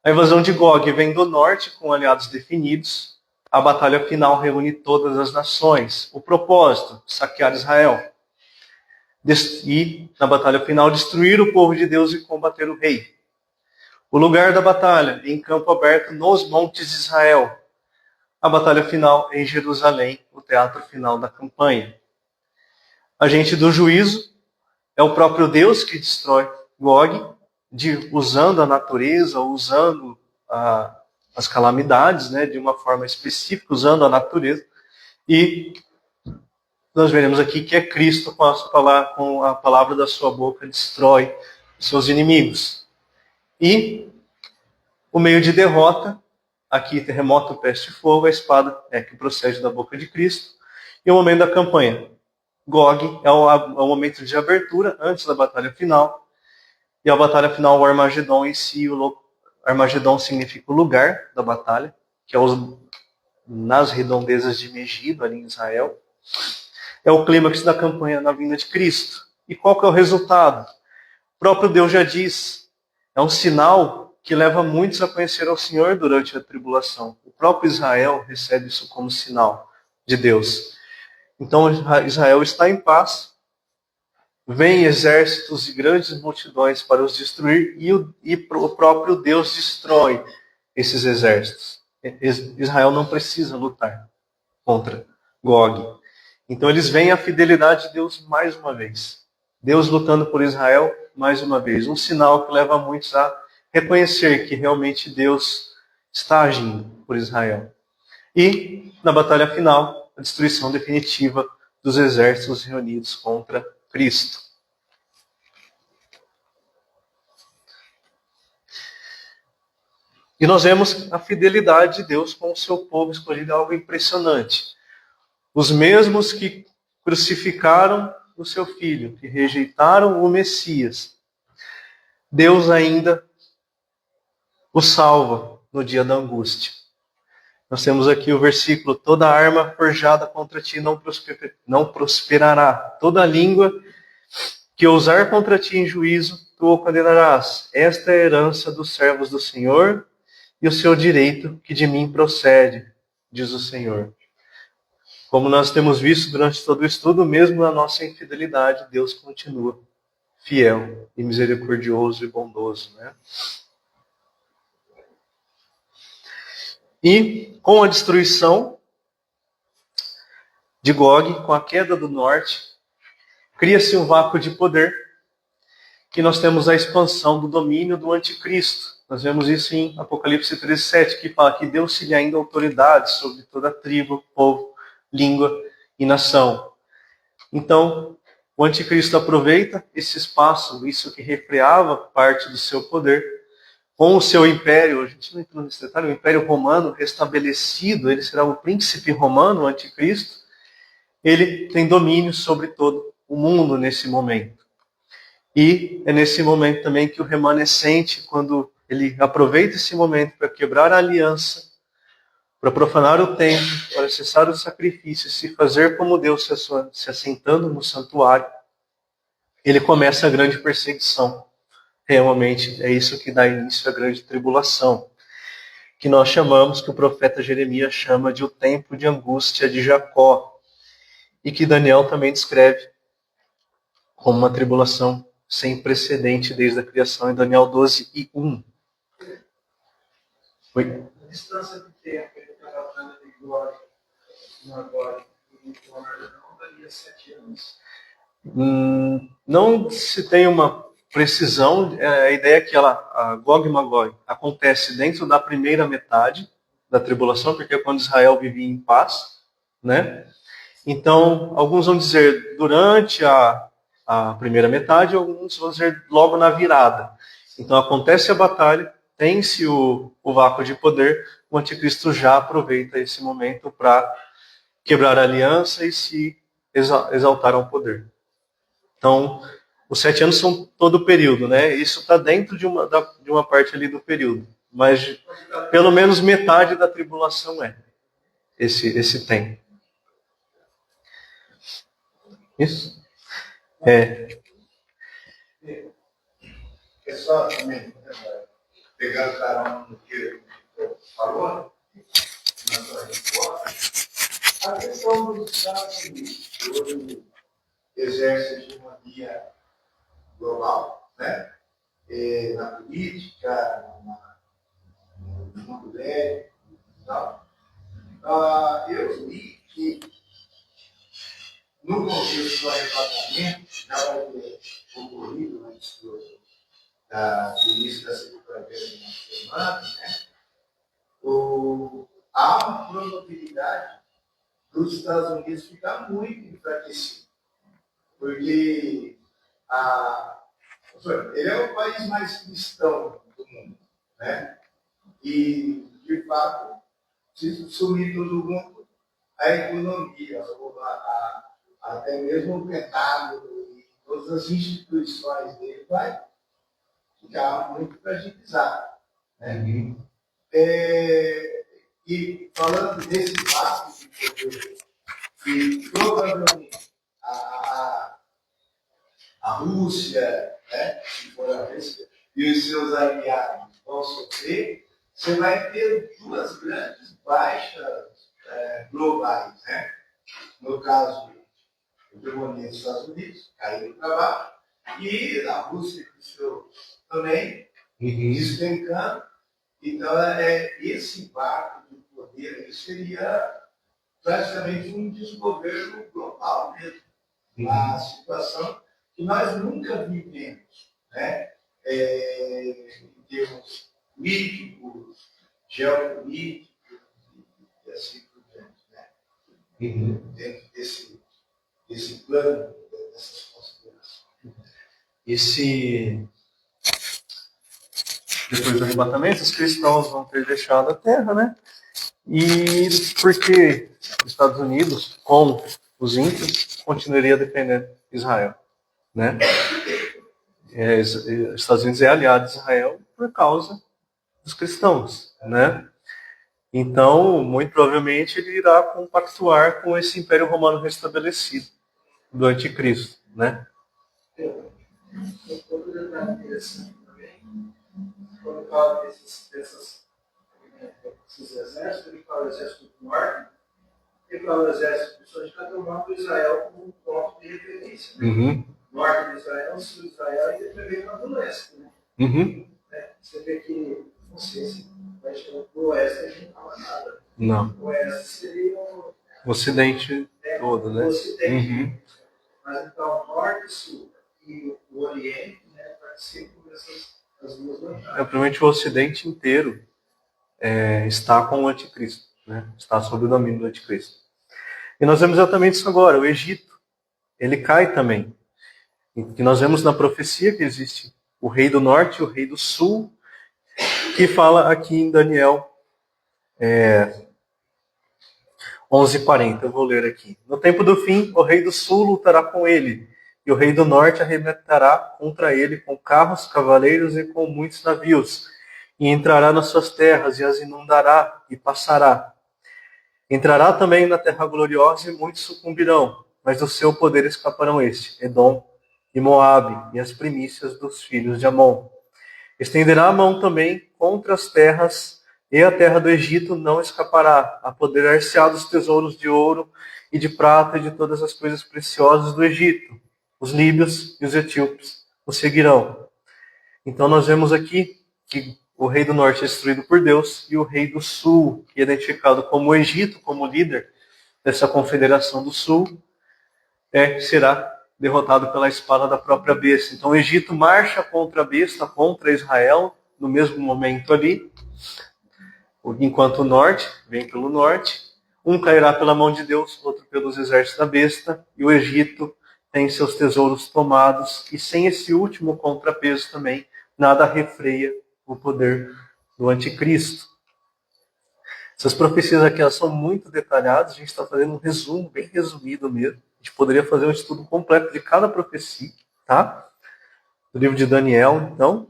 S1: A invasão de Gog vem do norte, com aliados definidos. A batalha final reúne todas as nações. O propósito, saquear Israel. E, na batalha final, destruir o povo de Deus e combater o rei. O lugar da batalha, em campo aberto, nos montes de Israel. A batalha final em Jerusalém, o teatro final da campanha. Agente do juízo é o próprio Deus que destrói Gog, usando a natureza, usando as calamidades, né, de uma forma específica, usando a natureza. E nós veremos aqui que é Cristo, com a palavra da sua boca, destrói os seus inimigos. E o meio de derrota, aqui terremoto, peste e fogo, a espada que procede da boca de Cristo. E o momento da campanha. Gog é o momento de abertura, antes da batalha final. E a batalha final, o Armagedon em si, Armagedon significa o lugar da batalha, que é nas redondezas de Megido, ali em Israel. É o clímax da campanha na vinda de Cristo. E qual que é o resultado? O próprio Deus já diz, é um sinal que leva muitos a conhecer ao Senhor durante a tribulação. O próprio Israel recebe isso como sinal de Deus. Então Israel está em paz, vêm exércitos e grandes multidões para os destruir e o próprio Deus destrói esses exércitos. Israel não precisa lutar contra Gog. Então eles veem a fidelidade de Deus mais uma vez. Deus lutando por Israel mais uma vez. Um sinal que leva muitos a reconhecer que realmente Deus está agindo por Israel. E, na batalha final, a destruição definitiva dos exércitos reunidos contra Cristo. E nós vemos a fidelidade de Deus com o seu povo escolhido, algo impressionante. Os mesmos que crucificaram o seu filho, que rejeitaram o Messias, Deus ainda o salva no dia da angústia. Nós temos aqui o versículo: toda arma forjada contra ti não prosperará. Toda língua que ousar contra ti em juízo, tu o condenarás. Esta é a herança dos servos do Senhor e o seu direito que de mim procede, diz o Senhor. Como nós temos visto durante todo o estudo, mesmo na nossa infidelidade, Deus continua fiel e misericordioso e bondoso, né? E com a destruição de Gog, com a queda do norte, cria-se um vácuo de poder, que nós temos a expansão do domínio do anticristo. Nós vemos isso em Apocalipse 13:7, que fala que deu-se-lhe ainda autoridade sobre toda tribo, povo, língua e nação. Então, o anticristo aproveita esse espaço, isso que refreava parte do seu poder, com o seu império, a gente não entrou nesse detalhe, o império romano restabelecido, ele será o príncipe romano, o anticristo, ele tem domínio sobre todo o mundo nesse momento. E é nesse momento também que o remanescente, quando ele aproveita esse momento para quebrar a aliança, para profanar o templo, para cessar os sacrifícios, se fazer como Deus se assentando no santuário, ele começa a grande perseguição. Realmente é isso que dá início à grande tribulação. que nós chamamos, que o profeta Jeremias chama de o tempo de angústia de Jacó, e que Daniel também descreve como uma tribulação sem precedente desde a criação, em Daniel 12:1. Oi?
S2: A distância de tempo entre a batalha de glória agora e o honra não daria 7 anos.
S1: Não se tem uma precisão. A ideia é que a Gog e Magog acontece dentro da primeira metade da tribulação, porque é quando Israel vivia em paz, né? Então, alguns vão dizer durante a primeira metade, alguns vão dizer logo na virada. Então, acontece a batalha, tem-se o vácuo de poder, o anticristo já aproveita esse momento para quebrar a aliança e se exaltar ao poder. Então, os 7 anos são todo o período, né? Isso está dentro de uma parte ali do período. Mas pelo menos metade da tribulação é esse tempo. Isso?
S3: É só também, pegando carona no que falou, na sua resposta, a questão dos Estados Unidos, que hoje exerce a hegemonia global, né? Na política, no mundo bélico e tal. Eu li que no contexto do arrebatamento, já vai ter ocorrido antes do início da segunda-feira de uma semana, né? Há uma probabilidade dos Estados Unidos ficar muito enfraquecido, porque ele é o país mais cristão do mundo, né? E, de fato, se sumir todo mundo, a economia, até mesmo o Pentágono e todas as instituições dele vai ficar muito fragilizado, né? E falando desse fato de poder, que provavelmente a Rússia, né, se for a Rússia, e os seus aliados vão sofrer, você vai ter duas grandes baixas globais, né? No caso, a hegemonia dos Estados Unidos, caindo para baixo, e a Rússia também despencando. Então, esse barco de poder aí seria praticamente um desgoverno global mesmo. Uma situação que nós nunca vivemos, né? Em termos políticos, geopolíticos e assim por diante, né? Dentro desse plano, dessas considerações.
S1: Depois do arrebatamento, os cristãos vão ter deixado a terra, né? E porque os Estados Unidos, com os ímpios, continuaria dependendo de Israel, né? Os Estados Unidos é aliado de Israel por causa dos cristãos, né? Então, muito provavelmente, ele irá compactuar com esse Império Romano restabelecido do Anticristo, né?
S2: Outro detalhe interessante também, quando fala desses exércitos, ele fala o exército do norte, ele fala o exército do sul, a gente está tomando Israel como um ponto de referência. Né? Norte de Israel, sul de Israel e também para o oeste. Né? Você vê que, não sei se vai chegar para o oeste, a gente não fala nada.
S1: Não.
S2: O oeste seria o
S1: Ocidente todo, né?
S2: O Ocidente. Mas então, norte, sul e o Oriente, né, participam dessas duas vantagens.
S1: Provavelmente o Ocidente inteiro está com o Anticristo, né? Está sob o domínio do Anticristo. E nós vemos exatamente isso agora. O Egito, ele cai também. E nós vemos na profecia que existe o rei do norte e o rei do sul, que fala aqui em Daniel 11:40. Eu vou ler aqui. No tempo do fim, o rei do sul lutará com ele, e o rei do norte arremeterá contra ele com carros, cavaleiros e com muitos navios, e entrará nas suas terras, e as inundará, e passará. Entrará também na terra gloriosa, e muitos sucumbirão, mas do seu poder escaparão Edom e Moabe, e as primícias dos filhos de Amon. Estenderá a mão também contra as terras E a terra do Egito não escapará, apoderar-se-á dos tesouros de ouro e de prata e de todas as coisas preciosas do Egito. Os líbios e os etíopes o seguirão. Então nós vemos aqui que o rei do norte é destruído por Deus e o rei do sul, que é identificado como o Egito, como líder dessa confederação do sul, será derrotado pela espada da própria besta. Então o Egito marcha contra a besta, contra Israel, no mesmo momento ali, enquanto o norte vem pelo norte, um cairá pela mão de Deus, outro pelos exércitos da besta, e o Egito tem seus tesouros tomados, e sem esse último contrapeso também, nada refreia o poder do anticristo. Essas profecias aqui elas são muito detalhadas, a gente está fazendo um resumo, bem resumido mesmo. A gente poderia fazer um estudo completo de cada profecia, tá? Do livro de Daniel, então.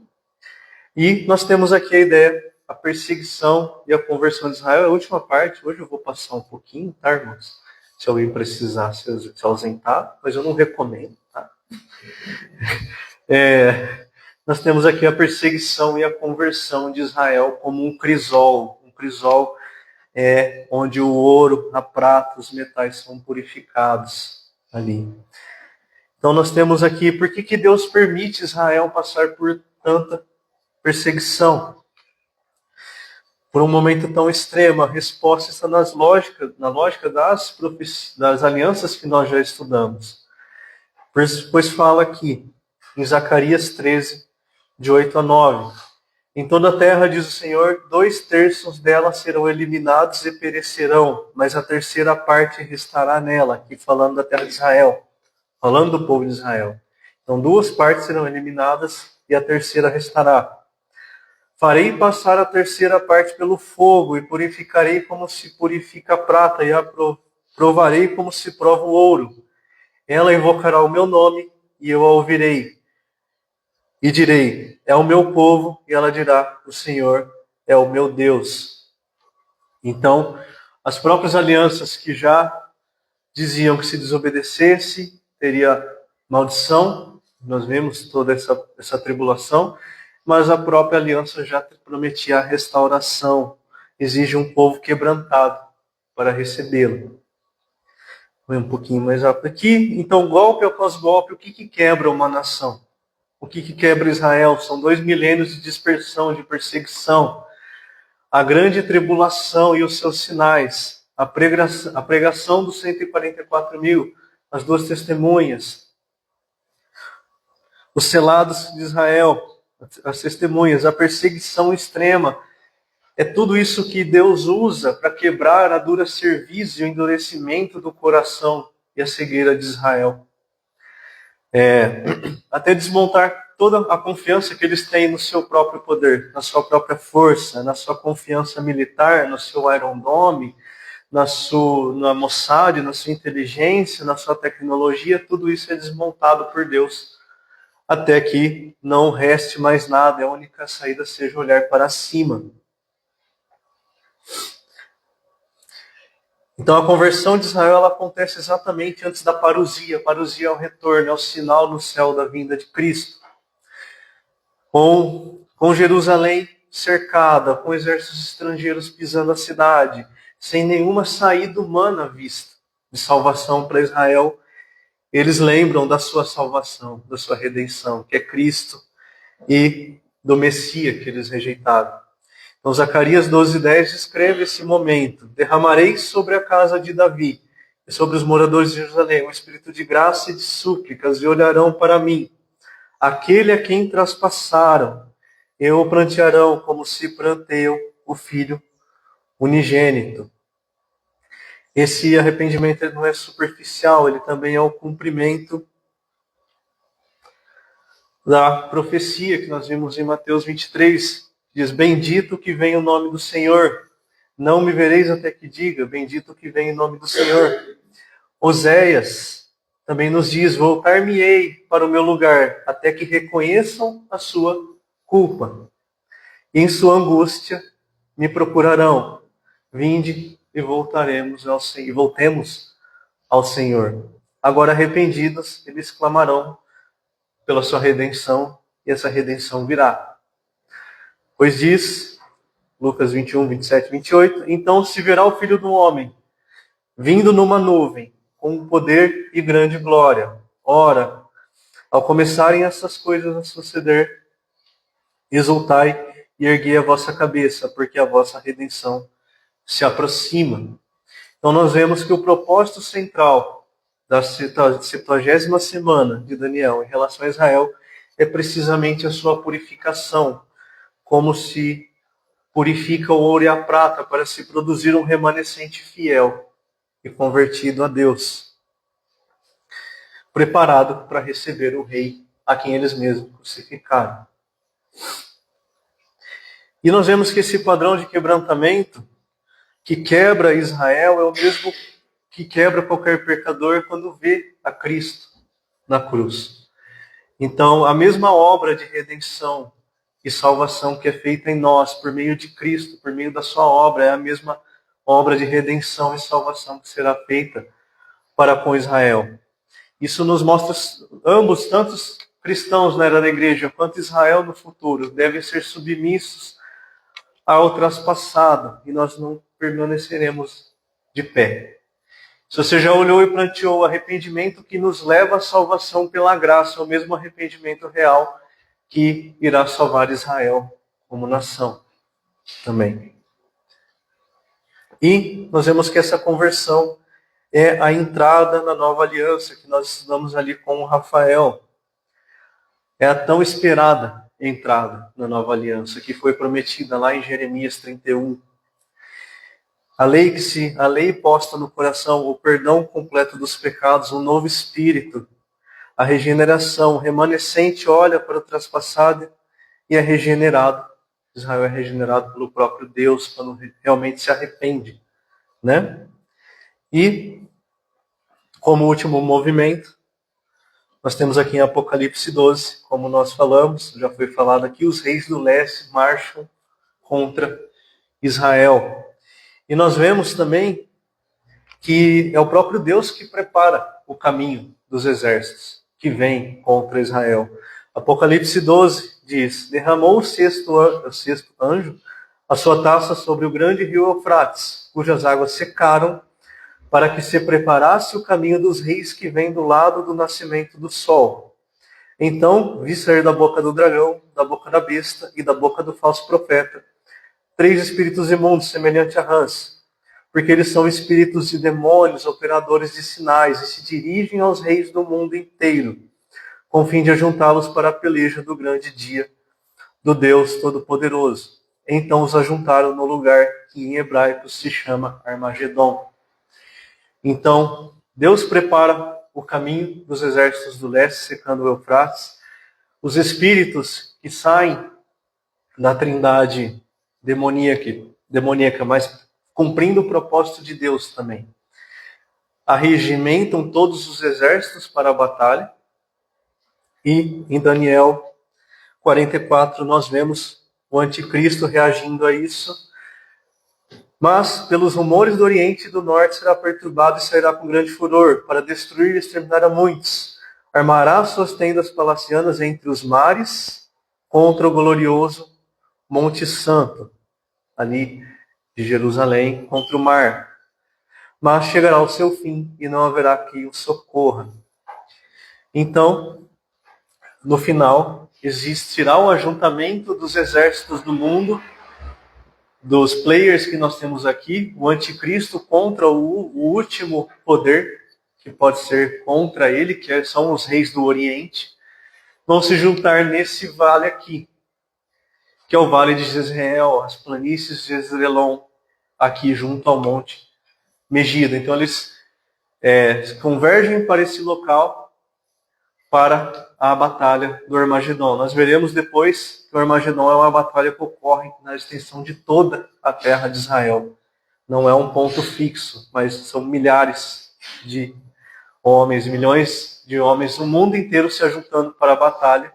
S1: E nós temos aqui a ideia, a perseguição e a conversão de Israel. É a última parte, hoje eu vou passar um pouquinho, tá, irmãos? Se alguém precisar se ausentar, mas eu não recomendo, tá? Nós temos aqui a perseguição e a conversão de Israel como um crisol. Um crisol onde o ouro, a prata, os metais são purificados ali. Então nós temos aqui, por que Deus permite Israel passar por tanta perseguição? Por um momento tão extremo, a resposta está na lógica das alianças que nós já estudamos. Pois fala aqui, em Zacarias 13, de 8 a 9. Em toda a terra, diz o Senhor, 2/3 dela serão eliminados e perecerão, mas a terceira parte restará nela, aqui falando da terra de Israel, falando do povo de Israel. Então 2 partes serão eliminadas e a terceira restará. Farei passar a terceira parte pelo fogo e purificarei como se purifica a prata e a provarei como se prova o ouro. Ela invocará o meu nome e eu a ouvirei. E direi, é o meu povo, e ela dirá, o Senhor é o meu Deus. Então, as próprias alianças que já diziam que se desobedecesse, teria maldição, nós vemos toda essa tribulação, mas a própria aliança já prometia a restauração, exige um povo quebrantado para recebê-lo. Vou um pouquinho mais rápido aqui. Então, golpe após golpe, o que quebra uma nação? O que quebra Israel? São 2 milênios de dispersão, de perseguição. A grande tribulação e os seus sinais. A pregação dos 144.000. As 2 testemunhas. Os selados de Israel. As testemunhas. A perseguição extrema. É tudo isso que Deus usa para quebrar a dura cerviz e o endurecimento do coração e a cegueira de Israel. Até desmontar toda a confiança que eles têm no seu próprio poder, na sua própria força, na sua confiança militar, no seu Iron Dome, na Mossad, na sua inteligência, na sua tecnologia, tudo isso é desmontado por Deus, até que não reste mais nada, a única saída seja olhar para cima. Então a conversão de Israel ela acontece exatamente antes da parousia. A parousia é o retorno, é o sinal no céu da vinda de Cristo. Com Jerusalém cercada, com exércitos estrangeiros pisando a cidade, sem nenhuma saída humana vista de salvação para Israel, eles lembram da sua salvação, da sua redenção, que é Cristo, e do Messias que eles rejeitaram. Então, Zacarias 12:10 descreve esse momento. Derramarei sobre a casa de Davi e sobre os moradores de Jerusalém um espírito de graça e de súplicas, e olharão para mim. Aquele a quem traspassaram, e o prantearão como se pranteiam o filho unigênito. Esse arrependimento não é superficial, ele também é o cumprimento da profecia que nós vimos em Mateus 23. Diz, bendito que vem o nome do Senhor. Não me vereis até que diga, bendito que vem o nome do Senhor. Oséias também nos diz, voltar-me-ei para o meu lugar, até que reconheçam a sua culpa. E em sua angústia me procurarão. Vinde e voltemos ao Senhor. Agora arrependidos, eles clamarão pela sua redenção, e essa redenção virá. Pois diz Lucas 21, 27, 28. Então se verá o Filho do Homem vindo numa nuvem, com poder e grande glória. Ora, ao começarem essas coisas a suceder, exultai e erguei a vossa cabeça, porque a vossa redenção se aproxima. Então nós vemos que o propósito central da 70ª semana de Daniel em relação a Israel é precisamente a sua purificação, como se purifica o ouro e a prata para se produzir um remanescente fiel e convertido a Deus, preparado para receber o rei a quem eles mesmos crucificaram. E nós vemos que esse padrão de quebrantamento que quebra Israel é o mesmo que quebra qualquer pecador quando vê a Cristo na cruz. Então, a mesma obra de redenção e salvação que é feita em nós por meio de Cristo, por meio da sua obra, é a mesma obra de redenção e salvação que será feita para com Israel. Isso nos mostra ambos, tanto os cristãos na era da igreja quanto Israel no futuro, devem ser submissos ao traspassado e nós não permaneceremos de pé. Se você já olhou e planteou o arrependimento que nos leva à salvação pela graça, é o mesmo arrependimento real que irá salvar Israel como nação também. E nós vemos que essa conversão é a entrada na nova aliança, que nós estudamos ali com o Rafael. É a tão esperada entrada na nova aliança, que foi prometida lá em Jeremias 31. A lei posta no coração, o perdão completo dos pecados, um novo espírito, a regeneração, o remanescente olha para o traspassado e é regenerado. Israel é regenerado pelo próprio Deus quando realmente se arrepende, né? E, como último movimento, nós temos aqui em Apocalipse 12, como nós falamos, já foi falado aqui, os reis do leste marcham contra Israel. E nós vemos também que é o próprio Deus que prepara o caminho dos exércitos que vêm contra Israel. Apocalipse 12 diz: derramou o sexto anjo a sua taça sobre o grande rio Eufrates, cujas águas secaram, para que se preparasse o caminho dos reis que vêm do lado do nascimento do sol. Então vi sair da boca do dragão, da boca da besta e da boca do falso profeta 3 espíritos imundos, semelhantes a rãs, porque eles são espíritos de demônios, operadores de sinais, e se dirigem aos reis do mundo inteiro, com o fim de ajuntá-los para a peleja do grande dia do Deus Todo-Poderoso. Então os ajuntaram no lugar que em hebraico se chama Armagedon. Então, Deus prepara o caminho dos exércitos do leste, secando o Eufrates. Os espíritos que saem da trindade demoníaca, mas cumprindo o propósito de Deus também, arregimentam todos os exércitos para a batalha. E em Daniel 44 nós vemos o anticristo reagindo a isso. Mas, pelos rumores do Oriente e do Norte, será perturbado e sairá com grande furor, para destruir e exterminar a muitos. Armará suas tendas palacianas entre os mares, contra o glorioso Monte Santo, ali de Jerusalém, contra o mar. Mas chegará ao seu fim, e não haverá quem o socorra. Então, no final, existirá o ajuntamento dos exércitos do mundo, dos players que nós temos aqui, o anticristo contra o último poder, que pode ser contra ele, que são os reis do Oriente, vão se juntar nesse vale aqui, que é o vale de Jezreel, as planícies de Jezreelon, aqui junto ao monte Megido. Então eles convergem para esse local, para a batalha do Armagedon. Nós veremos depois que o Armagedon é uma batalha que ocorre na extensão de toda a terra de Israel. Não é um ponto fixo, mas são milhares de homens, milhões de homens, o mundo inteiro se ajuntando para a batalha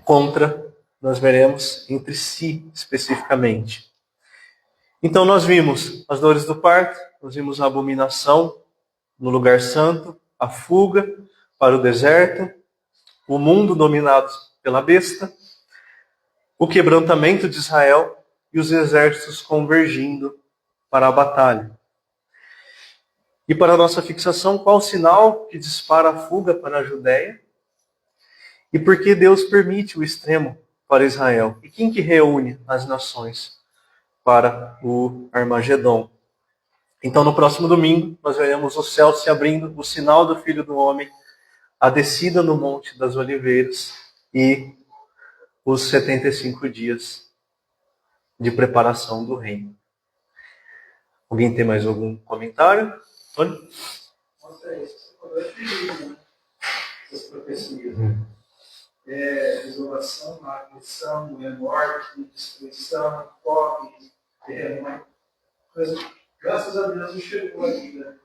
S1: contra, nós veremos, entre si especificamente. Então nós vimos as dores do parto, nós vimos a abominação no lugar santo, a fuga para o deserto, o mundo dominado pela besta, o quebrantamento de Israel e os exércitos convergindo para a batalha. E para a nossa fixação, qual o sinal que dispara a fuga para a Judéia? E por que Deus permite o extremo para Israel? E quem que reúne as nações para o Armagedon? Então, no próximo domingo, nós veremos o céu se abrindo, o sinal do Filho do Homem, a descida no Monte das Oliveiras e os 75 dias de preparação do reino. Alguém tem mais algum comentário? Olha.
S2: Mostra isso. Você falou é perigo, né? Essas profecias. Isolação, maldição, morte, destruição, fome, terremoto. Graças a Deus não chegou ainda.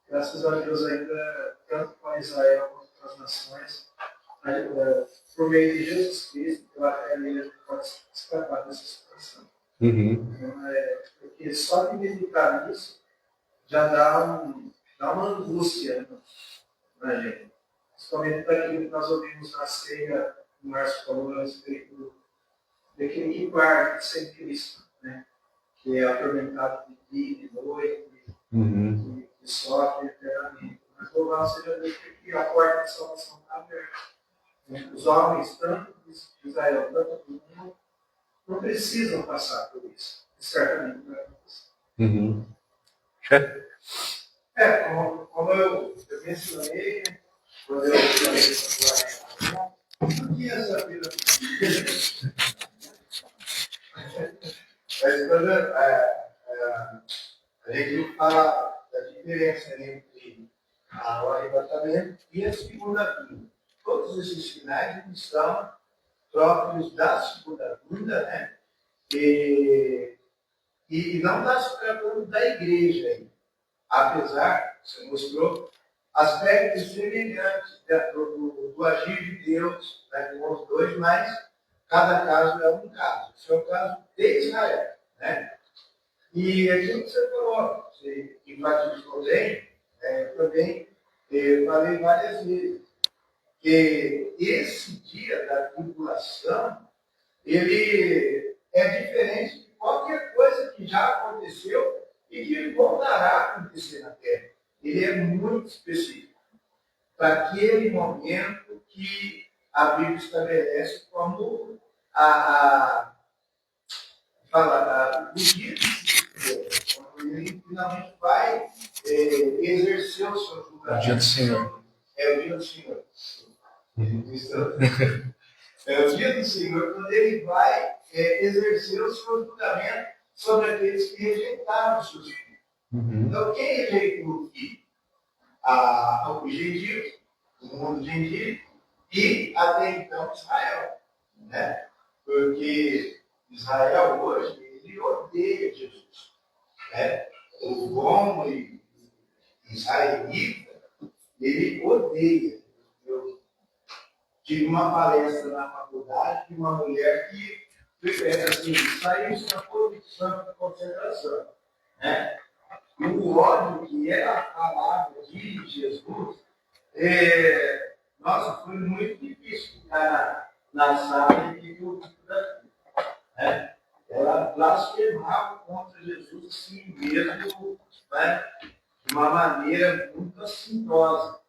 S2: Graças a Deus ainda, tanto com Israel quanto com as nações, por meio de Jesus Cristo, pela fé nele, a gente pode escapar dessa situação. Então, porque só de meditar nisso já dá uma angústia na gente. Principalmente daquilo que nós ouvimos na ceia, o Márcio falou a respeito daquele que guarda sem Cristo, né? Que é atormentado de dia e de noite, que sofre eternamente. Mas louvado seja Deus, porque a porta de salvação está aberta. Os homens, tanto de Israel quanto do mundo, não precisam passar por isso. Certamente não vai acontecer. Como eu mencionei, quando eu falei o que é essa vida?
S3: Mas quando a gente fala da diferença entre o arrebatamento e a segunda vinda. Todos esses sinais são próprios da segunda vinda, né? E não está se tratando da igreja aí. Apesar, você mostrou, aspectos semelhantes do agir de Deus, né, com os dois, mas cada caso é um caso. Esse é o caso de Israel, né? E aquilo que você falou, você enfatizou bem, eu também falei várias vezes, que esse dia da tribulação, ele é diferente de qualquer coisa que já aconteceu e que voltará a acontecer na Terra. Ele é muito específico para aquele momento que a Bíblia estabelece como o dia quando ele finalmente vai exercer o seu julgamento.
S1: O dia do Senhor.
S3: É o dia do Senhor. É o dia do Senhor, quando ele vai exercer o seu julgamento sobre aqueles que rejeitaram os seus filhos. Então, quem rejeitou o filho? Os gentios, o mundo gentil, e até então Israel. Né? Porque Israel hoje, ele odeia Jesus. Né? O bom israelita, ele odeia. Eu tive uma palestra na faculdade de uma mulher que assim, saiu da posição de concentração. Né? E o ódio que ela falava de Jesus, nossa, foi muito difícil ficar na sala e do daqui. Né? Ela blasfemava contra Jesus assim mesmo, né? De uma maneira muito assintosa.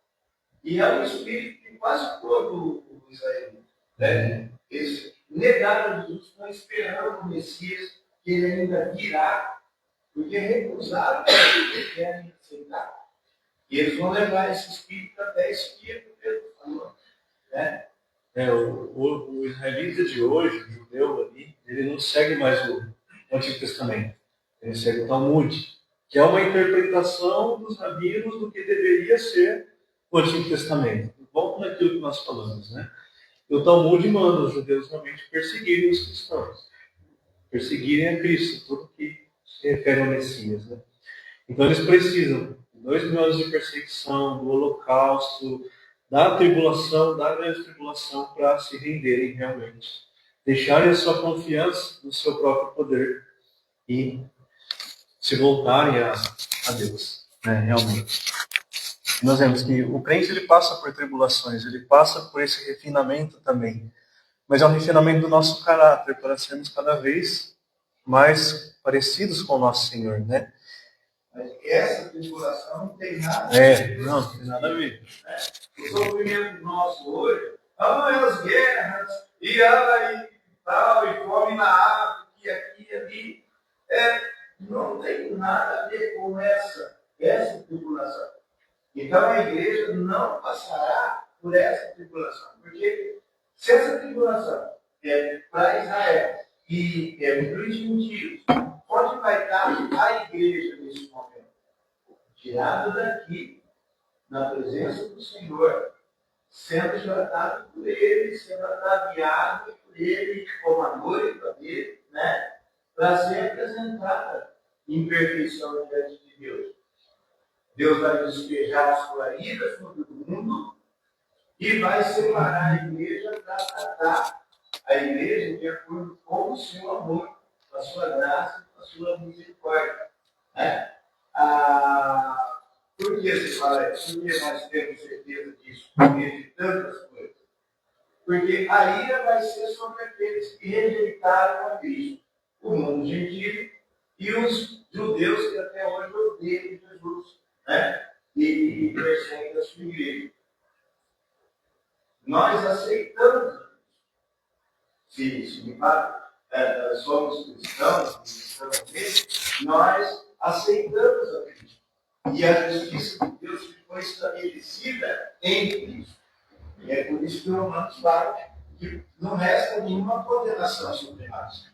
S3: E é um espírito que quase todo o israelita. Né? Eles negaram Jesus, estão esperando o Messias, que ele ainda virá, porque recusaram o que eles querem aceitar. E eles vão levar esse espírito até esse dia que o Pedro falou. Né?
S1: O israelita de hoje, o judeu ali, ele não segue mais o Antigo Testamento. Ele segue o Talmud, que é uma interpretação dos rabinos do que deveria ser o Antigo Testamento. Volto naquilo que nós falamos, né? E o Talmud manda os judeus realmente perseguirem os cristãos, perseguirem a Cristo, tudo que se refere ao Messias, né? Então eles precisam de 2000 anos de perseguição, do holocausto, da tribulação, da grande tribulação, para se renderem realmente. Deixarem a sua confiança no seu próprio poder e se voltarem a Deus, né, realmente. Nós vemos que o crente ele passa por tribulações, ele passa por esse refinamento também, mas é um refinamento do nosso caráter para sermos cada vez mais parecidos com o nosso Senhor, né?
S3: Mas essa tribulação não tem nada a
S1: ver. Não tem nada a ver.
S3: O sofrimento nosso hoje, as guerras, e tal, e fome na África, e aqui e ali, não tem nada a ver com essa tribulação. Então a igreja não passará por essa tribulação, porque se essa tribulação é para Israel e é para os gentios, onde vai estar a igreja nesse momento? Tirado daqui, na presença do Senhor, sendo tratado por Ele, sendo ataviado por Ele, como a noiva dele, né? Para ser apresentada em perfeição diante de Deus. Deus vai despejar a sua ira sobre o mundo e vai separar a igreja para tratar a igreja de acordo com o seu amor, com a sua graça, com a sua misericórdia. Né? Por que você fala isso? Por que nós temos certeza disso? Por que de tantas coisas? Porque a ira vai ser sobre aqueles que rejeitaram a Cristo, o mundo gentil e os judeus que até hoje odeiam Jesus, né? E perseguem a sua igreja. Nós aceitamos se somos cristãos, nós aceitamos a Cristo. E a justiça de Deus ficou estabelecida em Cristo. E é por isso que o Romanos fala que não resta nenhuma condenação sobre nós.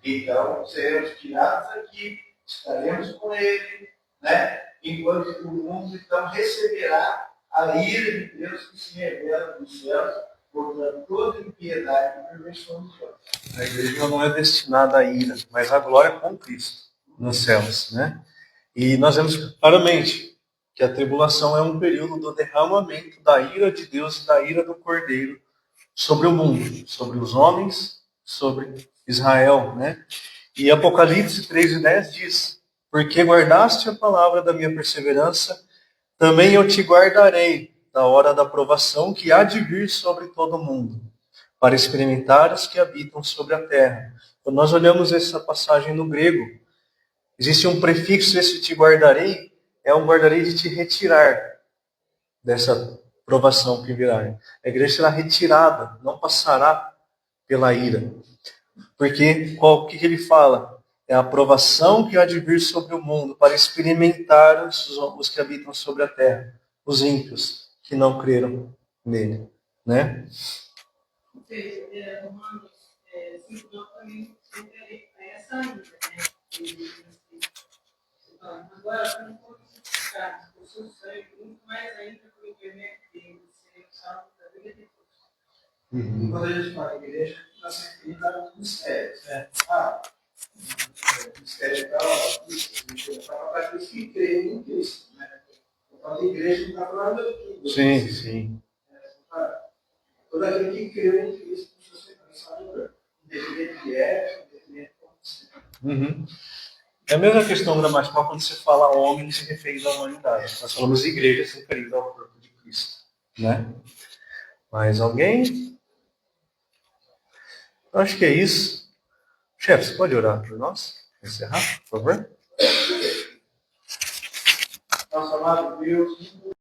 S3: Então, seremos tirados aqui, estaremos com Ele, né? Enquanto o mundo então receberá a ira de Deus que se revela dos céus contra toda impiedade e perversão dos homens.
S1: A igreja não é destinada à ira, mas à glória com Cristo nos céus, né? E nós vemos claramente que a tribulação é um período do derramamento da ira de Deus e da ira do Cordeiro sobre o mundo, sobre os homens, sobre Israel, né? E Apocalipse 3:10 diz: porque guardaste a palavra da minha perseverança, também eu te guardarei da hora da provação que há de vir sobre todo o mundo, para experimentar os que habitam sobre a terra. Quando nós olhamos essa passagem no grego, existe um prefixo, esse te guardarei, é um guardarei de te retirar dessa provação que virá. A igreja será retirada, não passará pela ira. Porque o que ele fala? É a aprovação que há de vir sobre o mundo para experimentar os que habitam sobre a terra, os ímpios que não creram nele, né?
S4: Romanos 5 também sobre essa ira, né? Agora, quando for crucificado, o seu sangue, muito mais ainda por intermédio dele, serem salvos da vida de Deus.
S2: Quando a gente fala em igreja, está se referindo a mistérios, né? Mistério tal, a gente fala para aqueles que creem em Cristo, né? Quando a igreja não está falando daquilo.
S1: Sim.
S2: Todo aquele que creu em Cristo precisa ser salvo, independente de época, independente de como se.
S1: É a mesma questão gramatical quando se fala homem se referindo à humanidade. Nós falamos igreja se referindo ao corpo de Cristo, né? Mais alguém? Acho que é isso. Chefe, você pode orar por nós? Encerrar, por favor?
S2: Nosso amado Deus,